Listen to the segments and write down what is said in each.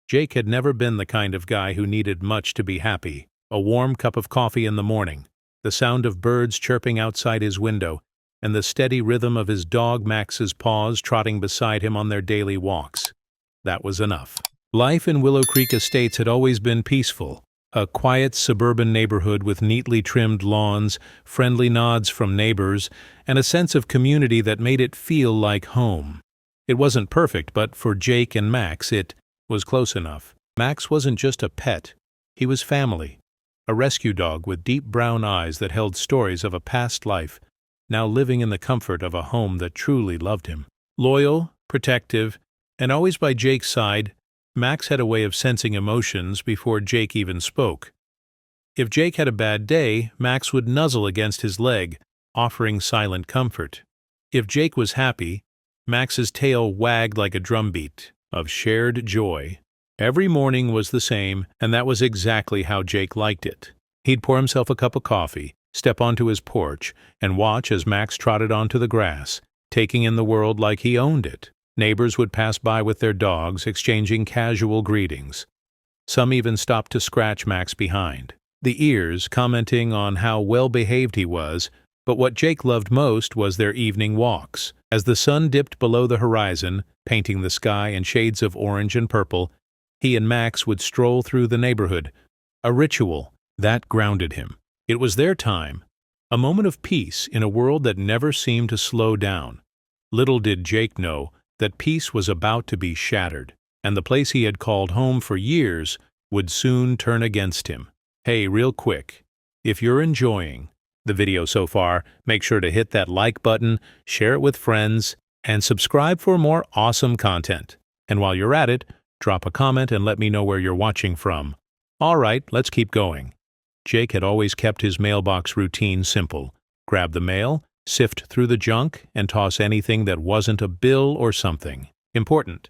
Jake had never been the kind of guy who needed much to be happy. A warm cup of coffee in the morning, the sound of birds chirping outside his window, and the steady rhythm of his dog Max's paws trotting beside him on their daily walks. That was enough. Life in Willow Creek Estates had always been peaceful. A quiet suburban neighborhood with neatly trimmed lawns, friendly nods from neighbors, and a sense of community that made it feel like home. It wasn't perfect, but for Jake and Max, it was close enough. Max wasn't just a pet. He was family. A rescue dog with deep brown eyes that held stories of a past life, now living in the comfort of a home that truly loved him. Loyal, protective, and always by Jake's side, Max had a way of sensing emotions before Jake even spoke. If Jake had a bad day, Max would nuzzle against his leg, offering silent comfort. If Jake was happy, Max's tail wagged like a drumbeat of shared joy. Every morning was the same, and that was exactly how Jake liked it. He'd pour himself a cup of coffee, step onto his porch, and watch as Max trotted onto the grass, taking in the world like he owned it. Neighbors would pass by with their dogs, exchanging casual greetings. Some even stopped to scratch Max behind, the ears commenting on how well-behaved he was, but what Jake loved most was their evening walks. As the sun dipped below the horizon, painting the sky in shades of orange and purple, he and Max would stroll through the neighborhood, a ritual that grounded him. It was their time, a moment of peace in a world that never seemed to slow down. Little did Jake know that peace was about to be shattered, and the place he had called home for years would soon turn against him. Hey, real quick, if you're enjoying the video so far, make sure to hit that like button, share it with friends, and subscribe for more awesome content. And while you're at it, drop a comment and let me know where you're watching from. All right, let's keep going. Jake had always kept his mailbox routine simple. Grab the mail, sift through the junk, and toss anything that wasn't a bill or something important.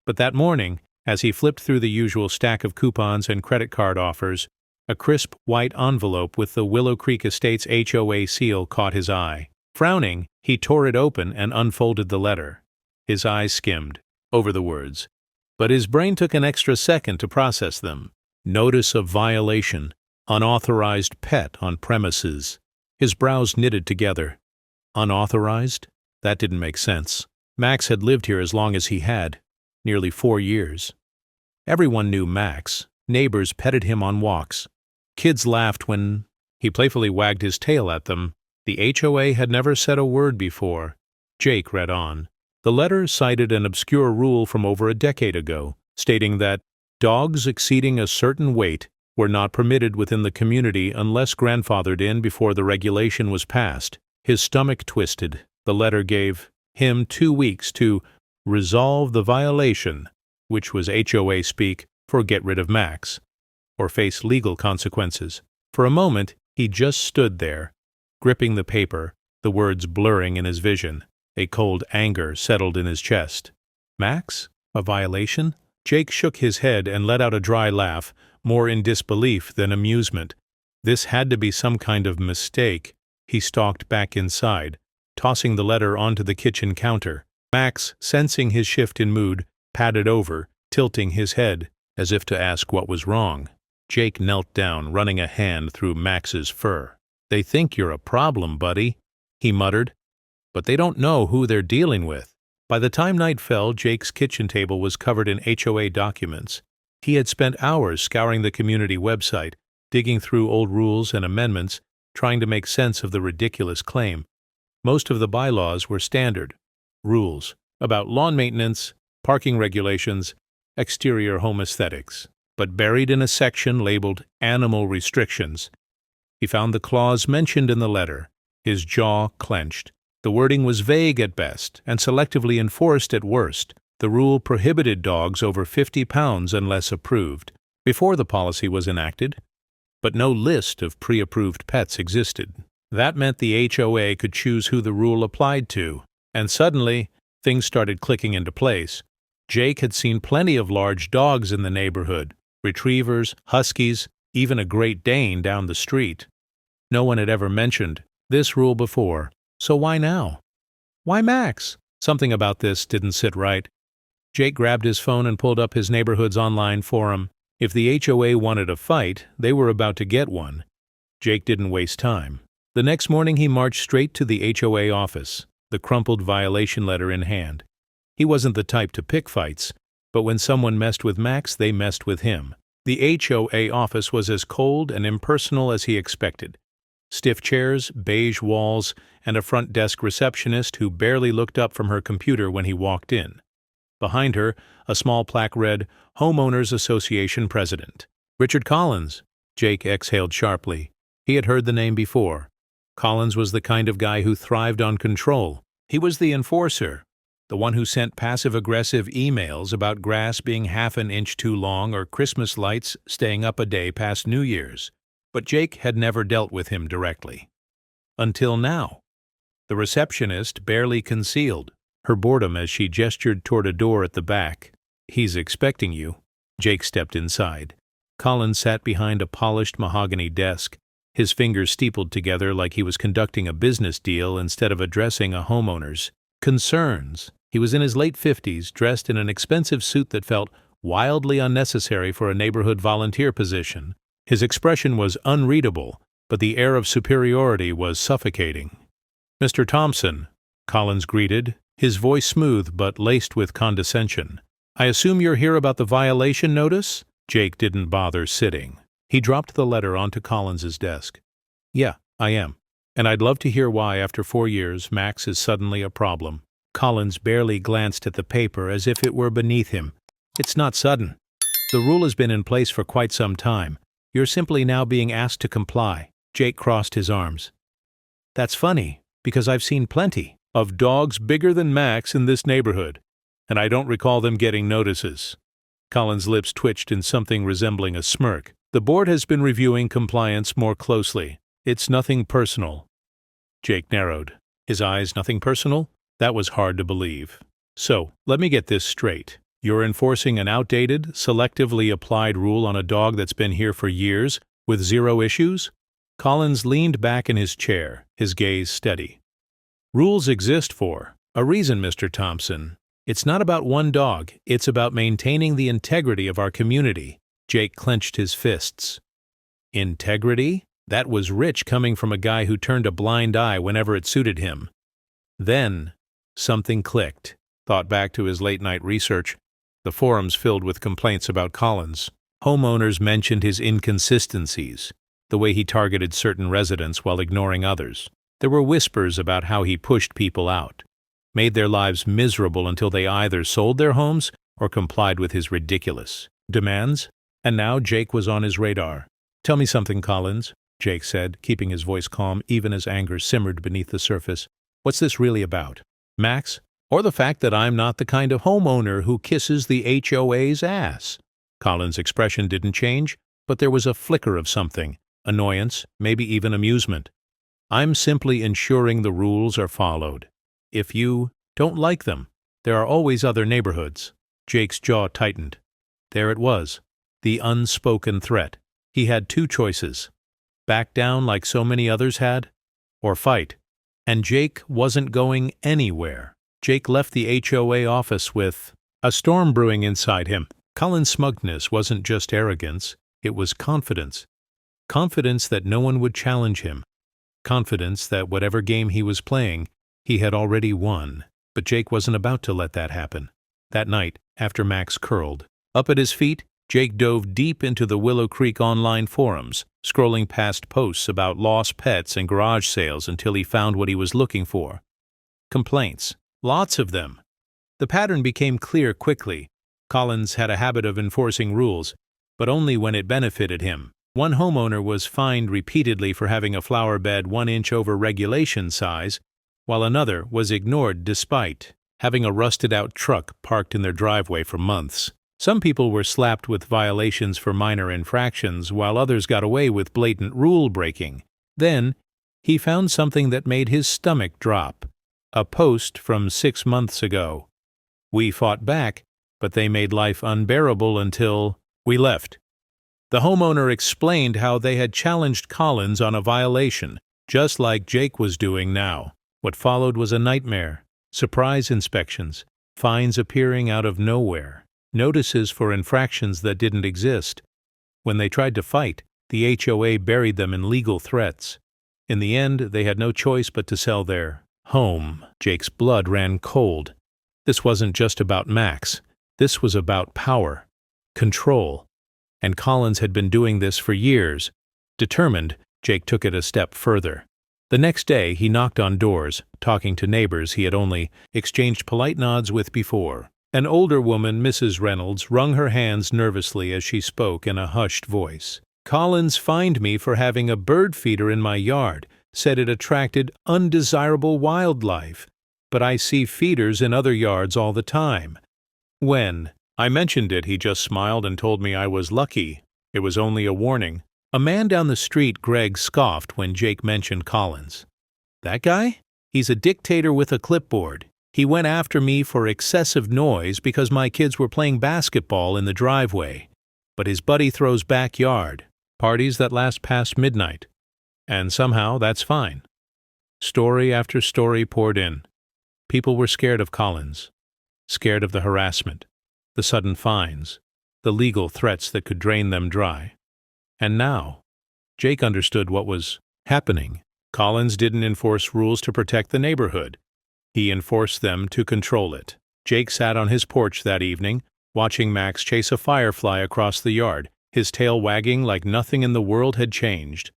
But that morning, as he flipped through the usual stack of coupons and credit card offers, a crisp white envelope with the Willow Creek Estates HOA seal caught his eye. Frowning, he tore it open and unfolded the letter. His eyes skimmed over the words, but his brain took an extra second to process them. Notice of violation. Unauthorized pet on premises. His brows knitted together. Unauthorized? That didn't make sense. Max had lived here as long as he had, nearly 4 years. Everyone knew Max. Neighbors petted him on walks. Kids laughed when he playfully wagged his tail at them. The HOA had never said a word before. Jake read on. The letter cited an obscure rule from over a decade ago, stating that dogs exceeding a certain weight were not permitted within the community unless grandfathered in before the regulation was passed. His stomach twisted. The letter gave him 2 weeks to resolve the violation, which was HOA speak for get rid of Max, or face legal consequences. For a moment, he just stood there, gripping the paper, the words blurring in his vision. A cold anger settled in his chest. Max? A violation? Jake shook his head and let out a dry laugh, more in disbelief than amusement. This had to be some kind of mistake. He stalked back inside, tossing the letter onto the kitchen counter. Max, sensing his shift in mood, padded over, tilting his head, as if to ask what was wrong. Jake knelt down, running a hand through Max's fur. "They think you're a problem, buddy," he muttered, "but they don't know who they're dealing with." By the time night fell, Jake's kitchen table was covered in HOA documents. He had spent hours scouring the community website, digging through old rules and amendments, trying to make sense of the ridiculous claim. Most of the bylaws were standard rules about lawn maintenance, parking regulations, exterior home aesthetics. But buried in a section labeled Animal Restrictions, he found the clause mentioned in the letter. His jaw clenched. The wording was vague at best and selectively enforced at worst. The rule prohibited dogs over 50 pounds unless approved before the policy was enacted, but no list of pre-approved pets existed. That meant the HOA could choose who the rule applied to, and suddenly things started clicking into place. Jake had seen plenty of large dogs in the neighborhood, retrievers, huskies, even a Great Dane down the street. No one had ever mentioned this rule before, so why now? Why Max? Something about this didn't sit right. Jake grabbed his phone and pulled up his neighborhood's online forum. If the HOA wanted a fight, they were about to get one. Jake didn't waste time. The next morning he marched straight to the HOA office, the crumpled violation letter in hand. He wasn't the type to pick fights, but when someone messed with Max, they messed with him. The HOA office was as cold and impersonal as he expected. Stiff chairs, beige walls, and a front desk receptionist who barely looked up from her computer when he walked in. Behind her, a small plaque read, Homeowners Association President. Richard Collins. Jake exhaled sharply. He had heard the name before. Collins was the kind of guy who thrived on control. He was the enforcer, the one who sent passive-aggressive emails about grass being half an inch too long or Christmas lights staying up a day past New Year's. But Jake had never dealt with him directly. Until now. The receptionist barely concealed her boredom as she gestured toward a door at the back. "He's expecting you." Jake stepped inside. Collins sat behind a polished mahogany desk, his fingers steepled together like he was conducting a business deal instead of addressing a homeowner's concerns. He was in his late 50s, dressed in an expensive suit that felt wildly unnecessary for a neighborhood volunteer position. His expression was unreadable, but the air of superiority was suffocating. "Mr. Thompson," Collins greeted, his voice smooth but laced with condescension. "I assume you're here about the violation notice?" Jake didn't bother sitting. He dropped the letter onto Collins's desk. "Yeah, I am. And I'd love to hear why, after 4 years, Max is suddenly a problem." Collins barely glanced at the paper as if it were beneath him. "It's not sudden. The rule has been in place for quite some time. You're simply now being asked to comply." Jake crossed his arms. "That's funny, because I've seen plenty of dogs bigger than Max in this neighborhood, and I don't recall them getting notices." Collins' lips twitched in something resembling a smirk. "The board has been reviewing compliance more closely. It's nothing personal." Jake narrowed. His eyes, nothing personal? That was hard to believe. "So, let me get this straight. You're enforcing an outdated, selectively applied rule on a dog that's been here for years, with zero issues?" Collins leaned back in his chair, his gaze steady. "Rules exist for a reason, Mr. Thompson. It's not about one dog, it's about maintaining the integrity of our community." Jake clenched his fists. Integrity? That was rich coming from a guy who turned a blind eye whenever it suited him. Then, something clicked. Thought back to his late-night research. The forums filled with complaints about Collins. Homeowners mentioned his inconsistencies, the way he targeted certain residents while ignoring others. There were whispers about how he pushed people out, made their lives miserable until they either sold their homes or complied with his ridiculous demands. And now Jake was on his radar. "Tell me something, Collins," Jake said, keeping his voice calm even as anger simmered beneath the surface. "What's this really about? Max? Or the fact that I'm not the kind of homeowner who kisses the HOA's ass?" Collins' expression didn't change, but there was a flicker of something, annoyance, maybe even amusement. "I'm simply ensuring the rules are followed. If you don't like them, there are always other neighborhoods." Jake's jaw tightened. There it was, the unspoken threat. He had two choices: back down like so many others had, or fight. And Jake wasn't going anywhere. Jake left the HOA office with a storm brewing inside him. Collins' smugness wasn't just arrogance, it was confidence. Confidence that no one would challenge him. Confidence that whatever game he was playing, he had already won. But Jake wasn't about to let that happen. That night, after Max curled, up at his feet, Jake dove deep into the Willow Creek online forums, scrolling past posts about lost pets and garage sales until he found what he was looking for. Complaints. Lots of them. The pattern became clear quickly. Collins had a habit of enforcing rules, but only when it benefited him. One homeowner was fined repeatedly for having a flower bed 1 inch over regulation size, while another was ignored despite having a rusted-out truck parked in their driveway for months. Some people were slapped with violations for minor infractions, while others got away with blatant rule-breaking. Then, he found something that made his stomach drop. A post from 6 months ago. "We fought back, but they made life unbearable until we left." The homeowner explained how they had challenged Collins on a violation, just like Jake was doing now. What followed was a nightmare. Surprise inspections, fines appearing out of nowhere, notices for infractions that didn't exist. When they tried to fight, the HOA buried them in legal threats. In the end, they had no choice but to sell their home. Jake's blood ran cold. This wasn't just about Max. This was about power, control. And Collins had been doing this for years. Determined, Jake took it a step further. The next day, he knocked on doors, talking to neighbors he had only exchanged polite nods with before. An older woman, Mrs. Reynolds, wrung her hands nervously as she spoke in a hushed voice. Collins fined me for having a bird feeder in my yard, said it attracted undesirable wildlife. But I see feeders in other yards all the time. When I mentioned it, he just smiled and told me I was lucky. It was only a warning. A man down the street, Greg, scoffed when Jake mentioned Collins. That guy? He's a dictator with a clipboard. He went after me for excessive noise because my kids were playing basketball in the driveway. But his buddy throws backyard, parties that last past midnight. And somehow that's fine. Story after story poured in. People were scared of Collins, scared of the harassment, the sudden fines, the legal threats that could drain them dry. And now, Jake understood what was happening. Collins didn't enforce rules to protect the neighborhood. He enforced them to control it. Jake sat on his porch that evening, watching Max chase a firefly across the yard, his tail wagging like nothing in the world had changed.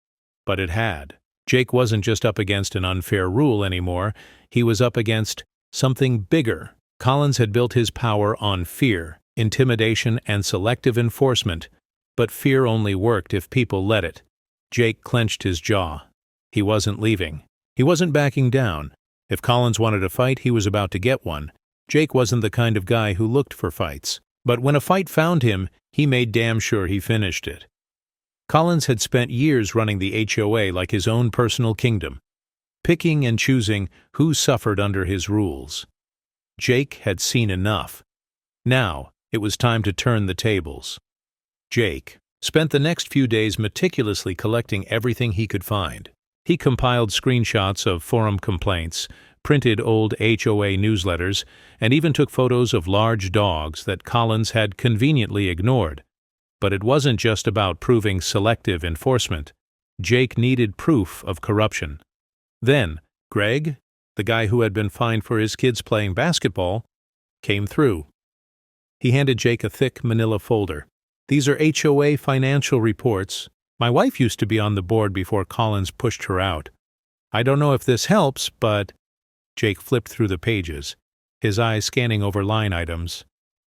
But it had. Jake wasn't just up against an unfair rule anymore, he was up against something bigger. Collins had built his power on fear, intimidation, and selective enforcement, but fear only worked if people let it. Jake clenched his jaw. He wasn't leaving. He wasn't backing down. If Collins wanted a fight, he was about to get one. Jake wasn't the kind of guy who looked for fights. But when a fight found him, he made damn sure he finished it. Collins had spent years running the HOA like his own personal kingdom, picking and choosing who suffered under his rules. Jake had seen enough. Now, it was time to turn the tables. Jake spent the next few days meticulously collecting everything he could find. He compiled screenshots of forum complaints, printed old HOA newsletters, and even took photos of large dogs that Collins had conveniently ignored. But it wasn't just about proving selective enforcement. Jake needed proof of corruption. Then, Greg, the guy who had been fined for his kids playing basketball, came through. He handed Jake a thick manila folder. These are HOA financial reports. My wife used to be on the board before Collins pushed her out. I don't know if this helps, but... Jake flipped through the pages, his eyes scanning over line items.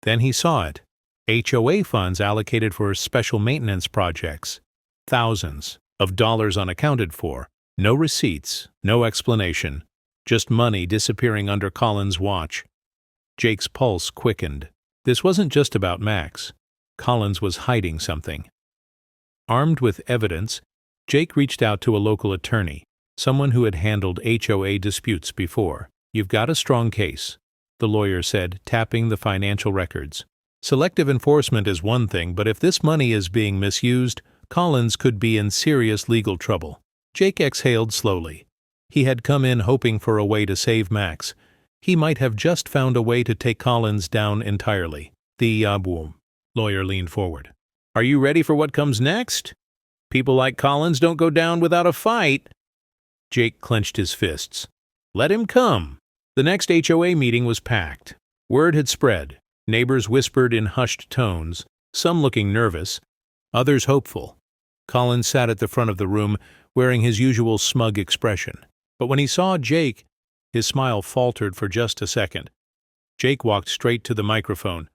Then he saw it. HOA funds allocated for special maintenance projects. Thousands of dollars unaccounted for. No receipts, no explanation. Just money disappearing under Collins' watch. Jake's pulse quickened. This wasn't just about Max. Collins was hiding something. Armed with evidence, Jake reached out to a local attorney, someone who had handled HOA disputes before. You've got a strong case, the lawyer said, tapping the financial records. Selective enforcement is one thing, but if this money is being misused, Collins could be in serious legal trouble. Jake exhaled slowly. He had come in hoping for a way to save Max. He might have just found a way to take Collins down entirely. The lawyer leaned forward. Are you ready for what comes next? People like Collins don't go down without a fight. Jake clenched his fists. Let him come. The next HOA meeting was packed. Word had spread. Neighbors whispered in hushed tones, some looking nervous, others hopeful. Collins sat at the front of the room, wearing his usual smug expression. But when he saw Jake, his smile faltered for just a second. Jake walked straight to the microphone.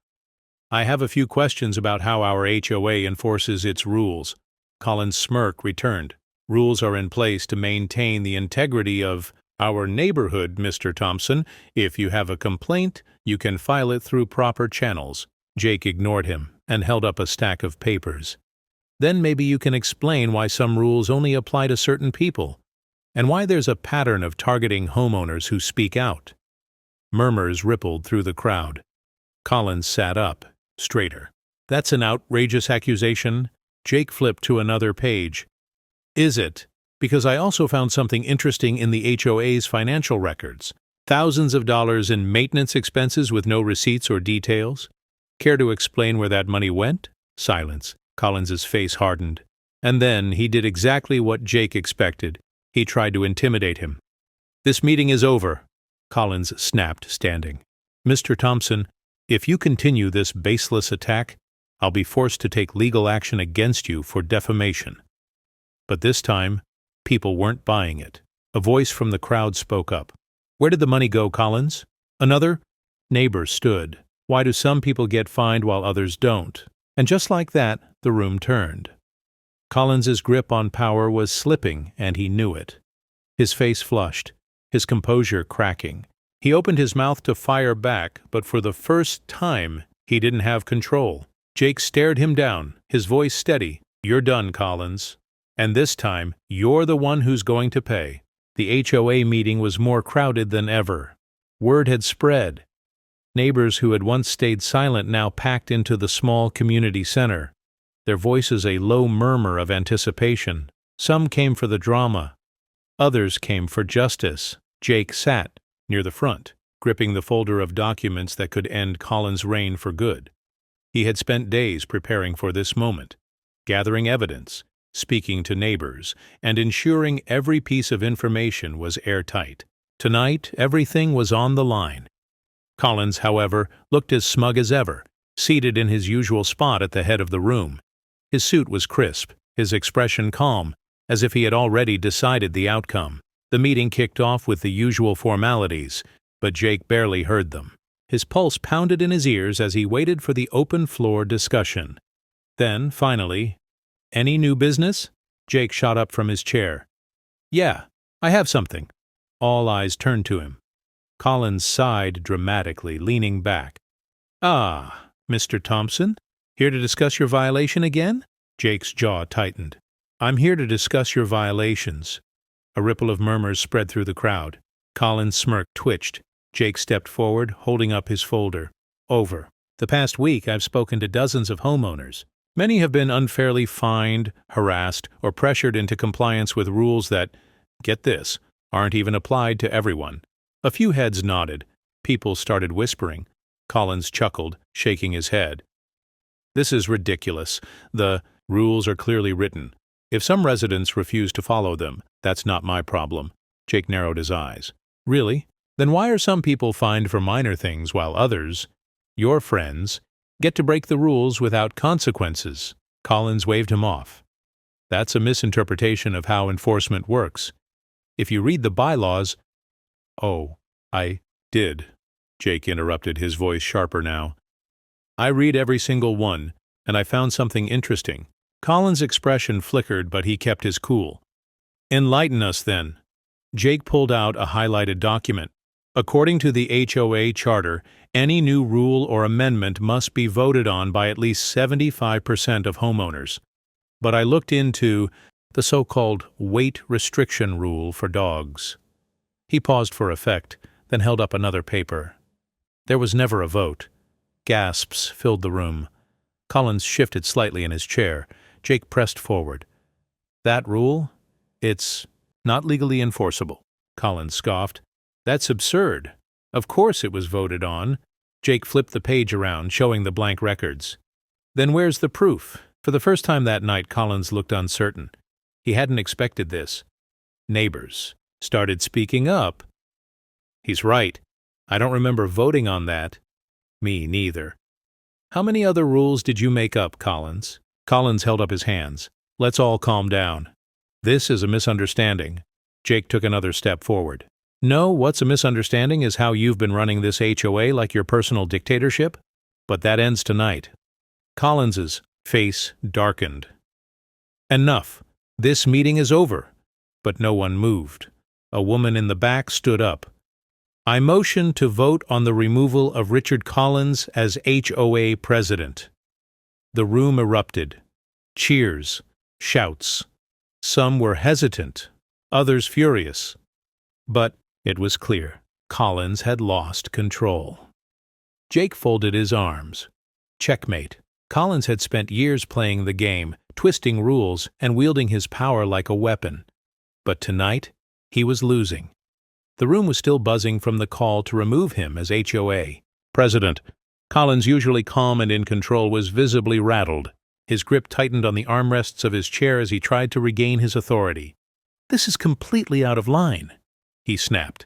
I have a few questions about how our HOA enforces its rules. Collins' smirk returned. Rules are in place to maintain the integrity of our neighborhood, Mr. Thompson. If you have a complaint, you can file it through proper channels. Jake ignored him and held up a stack of papers. Then maybe you can explain why some rules only apply to certain people, and why there's a pattern of targeting homeowners who speak out. Murmurs rippled through the crowd. Collins sat up, straighter. That's an outrageous accusation. Jake flipped to another page. Is it? Because I also found something interesting in the HOA's financial records. Thousands of dollars in maintenance expenses with no receipts or details. Care to explain where that money went? Silence. Collins's face hardened. And then he did exactly what Jake expected. He tried to intimidate him. "This meeting is over," Collins snapped, standing. "Mr. Thompson, if you continue this baseless attack, I'll be forced to take legal action against you for defamation." But this time, people weren't buying it. A voice from the crowd spoke up. "Where did the money go, Collins?" Another neighbor stood. "Why do some people get fined while others don't?" And just like that, the room turned. Collins's grip on power was slipping, and he knew it. His face flushed, his composure cracking. He opened his mouth to fire back, but for the first time, he didn't have control. Jake stared him down, his voice steady. "You're done, Collins. And this time, you're the one who's going to pay." The HOA meeting was more crowded than ever. Word had spread. Neighbors who had once stayed silent now packed into the small community center, their voices a low murmur of anticipation. Some came for the drama. Others came for justice. Jake sat near the front, gripping the folder of documents that could end Collins' reign for good. He had spent days preparing for this moment, gathering evidence, speaking to neighbors, and ensuring every piece of information was airtight. Tonight, everything was on the line. Collins, however, looked as smug as ever, seated in his usual spot at the head of the room. His suit was crisp, his expression calm, as if he had already decided the outcome. The meeting kicked off with the usual formalities, but Jake barely heard them. His pulse pounded in his ears as he waited for the open-floor discussion. Then, finally, "Any new business?" Jake shot up from his chair. "Yeah, I have something." All eyes turned to him. Collins sighed dramatically, leaning back. "Ah, Mr. Thompson, here to discuss your violation again?" Jake's jaw tightened. "I'm here to discuss your violations." A ripple of murmurs spread through the crowd. Collins' smirk twitched. Jake stepped forward, holding up his folder. "Over the past week, I've spoken to dozens of homeowners. Many have been unfairly fined, harassed, or pressured into compliance with rules that, get this, aren't even applied to everyone." A few heads nodded. People started whispering. Collins chuckled, shaking his head. "This is ridiculous. The rules are clearly written. If some residents refuse to follow them, that's not my problem." Jake narrowed his eyes. "Really? Then why are some people fined for minor things while others, your friends, get to break the rules without consequences?" Collins waved him off. "That's a misinterpretation of how enforcement works. If you read the bylaws—" "Oh, I did," Jake interrupted, his voice sharper now. "I read every single one, and I found something interesting." Collins' expression flickered, but he kept his cool. "Enlighten us, then." Jake pulled out a highlighted document. "According to the HOA charter, any new rule or amendment must be voted on by at least 75% of homeowners. But I looked into the so-called weight restriction rule for dogs." He paused for effect, then held up another paper. There was never a vote. Gasps filled the room. Collins shifted slightly in his chair. Jake pressed forward. "That rule? It's not legally enforceable," Collins scoffed. "That's absurd. Of course it was voted on." Jake flipped the page around, showing the blank records. "Then where's the proof?" For the first time that night, Collins looked uncertain. He hadn't expected this. Neighbors started speaking up. "He's right. I don't remember voting on that." "Me neither." "How many other rules did you make up, Collins?" Collins held up his hands. "Let's all calm down. This is a misunderstanding." Jake took another step forward. "No, what's a misunderstanding is how you've been running this HOA like your personal dictatorship. But that ends tonight." Collins's face darkened. "Enough. This meeting is over." But no one moved. A woman in the back stood up. "I motion to vote on the removal of Richard Collins as HOA president." The room erupted. Cheers, shouts. Some were hesitant, others furious. But it was clear. Collins had lost control. Jake folded his arms. Checkmate. Collins had spent years playing the game, twisting rules and wielding his power like a weapon. But tonight, he was losing. The room was still buzzing from the call to remove him as HOA president. Collins, usually calm and in control, was visibly rattled. His grip tightened on the armrests of his chair as he tried to regain his authority. "This is completely out of line," he snapped.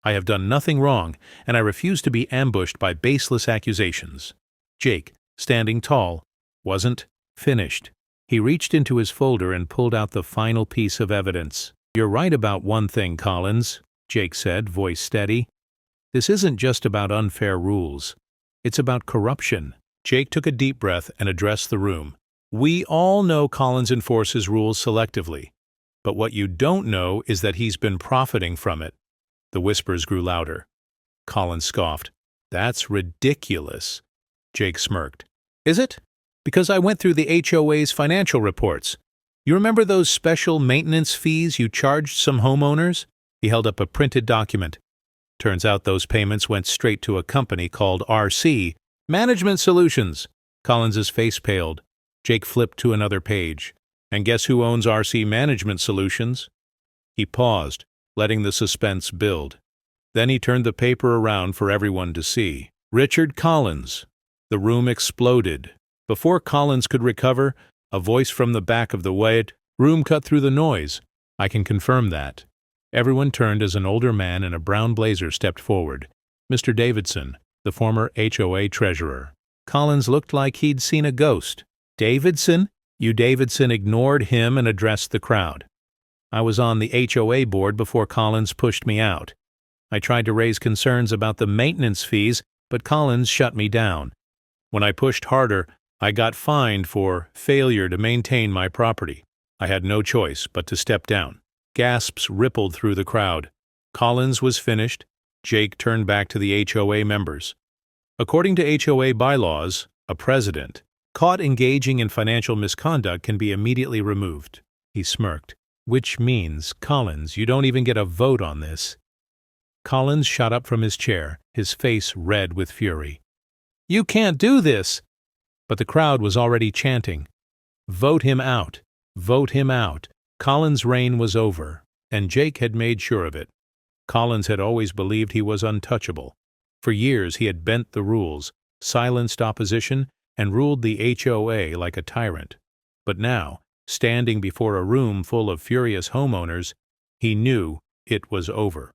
"I have done nothing wrong, and I refuse to be ambushed by baseless accusations." Jake, standing tall, wasn't finished. He reached into his folder and pulled out the final piece of evidence. "You're right about one thing, Collins," Jake said, voice steady. "This isn't just about unfair rules. It's about corruption." Jake took a deep breath and addressed the room. "We all know Collins enforces rules selectively, but what you don't know is that he's been profiting from it." The whispers grew louder. Collins scoffed. "That's ridiculous." Jake smirked. "Is it? Because I went through the HOA's financial reports. You remember those special maintenance fees you charged some homeowners?" He held up a printed document. "Turns out those payments went straight to a company called RC Management Solutions." Collins's face paled. Jake flipped to another page. "And guess who owns RC Management Solutions?" He paused, letting the suspense build. Then he turned the paper around for everyone to see. "Richard Collins." The room exploded. Before Collins could recover, a voice from the back of the wide room cut through the noise. "I can confirm that." Everyone turned as an older man in a brown blazer stepped forward. Mr. Davidson, the former HOA treasurer. Collins looked like he'd seen a ghost. "Davidson?" Davidson ignored him and addressed the crowd. "I was on the HOA board before Collins pushed me out. I tried to raise concerns about the maintenance fees, but Collins shut me down. When I pushed harder, I got fined for failure to maintain my property. I had no choice but to step down." Gasps rippled through the crowd. Collins was finished. Jake turned back to the HOA members. "According to HOA bylaws, a president caught engaging in financial misconduct can be immediately removed." He smirked. "Which means, Collins, you don't even get a vote on this." Collins shot up from his chair, his face red with fury. "You can't do this!" But the crowd was already chanting, "Vote him out! Vote him out!" Collins' reign was over, and Jake had made sure of it. Collins had always believed he was untouchable. For years he had bent the rules, silenced opposition, and ruled the HOA like a tyrant. But now, standing before a room full of furious homeowners, he knew it was over.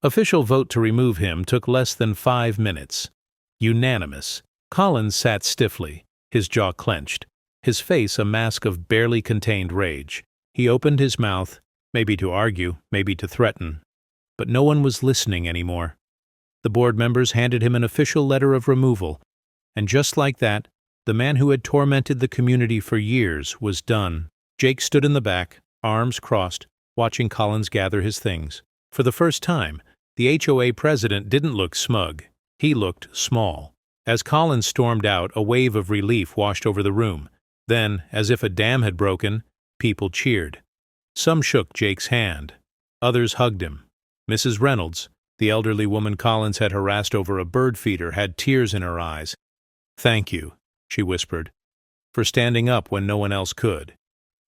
Official vote to remove him took less than 5 minutes. Unanimous. Collins sat stiffly, his jaw clenched, his face a mask of barely contained rage. He opened his mouth, maybe to argue, maybe to threaten. But no one was listening anymore. The board members handed him an official letter of removal, and just like that, the man who had tormented the community for years was done. Jake stood in the back, arms crossed, watching Collins gather his things. For the first time, the HOA president didn't look smug. He looked small. As Collins stormed out, a wave of relief washed over the room. Then, as if a dam had broken, people cheered. Some shook Jake's hand. Others hugged him. Mrs. Reynolds, the elderly woman Collins had harassed over a bird feeder, had tears in her eyes. "Thank you," she whispered, "for standing up when no one else could."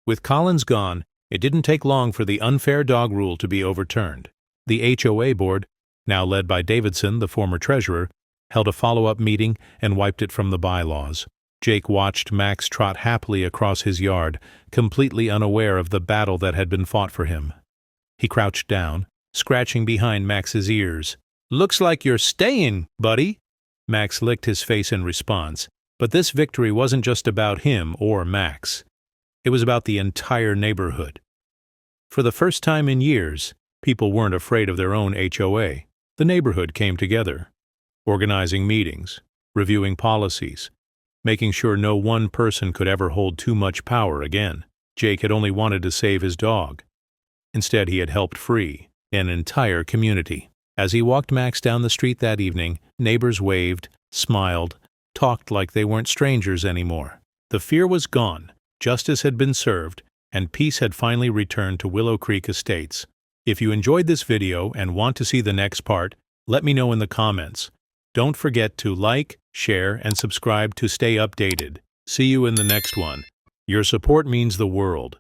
With Collins gone, it didn't take long for the unfair dog rule to be overturned. The HOA board, now led by Davidson, the former treasurer, held a follow-up meeting and wiped it from the bylaws. Jake watched Max trot happily across his yard, completely unaware of the battle that had been fought for him. He crouched down, scratching behind Max's ears. "Looks like you're staying, buddy." Max licked his face in response, but this victory wasn't just about him or Max. It was about the entire neighborhood. For the first time in years, people weren't afraid of their own HOA. The neighborhood came together, organizing meetings, reviewing policies, making sure no one person could ever hold too much power again. Jake had only wanted to save his dog. Instead, he had helped free an entire community. As he walked Max down the street that evening, neighbors waved, smiled, talked like they weren't strangers anymore. The fear was gone, justice had been served, and peace had finally returned to Willow Creek Estates. If you enjoyed this video and want to see the next part, let me know in the comments. Don't forget to like, share, and subscribe to stay updated. See you in the next one. Your support means the world.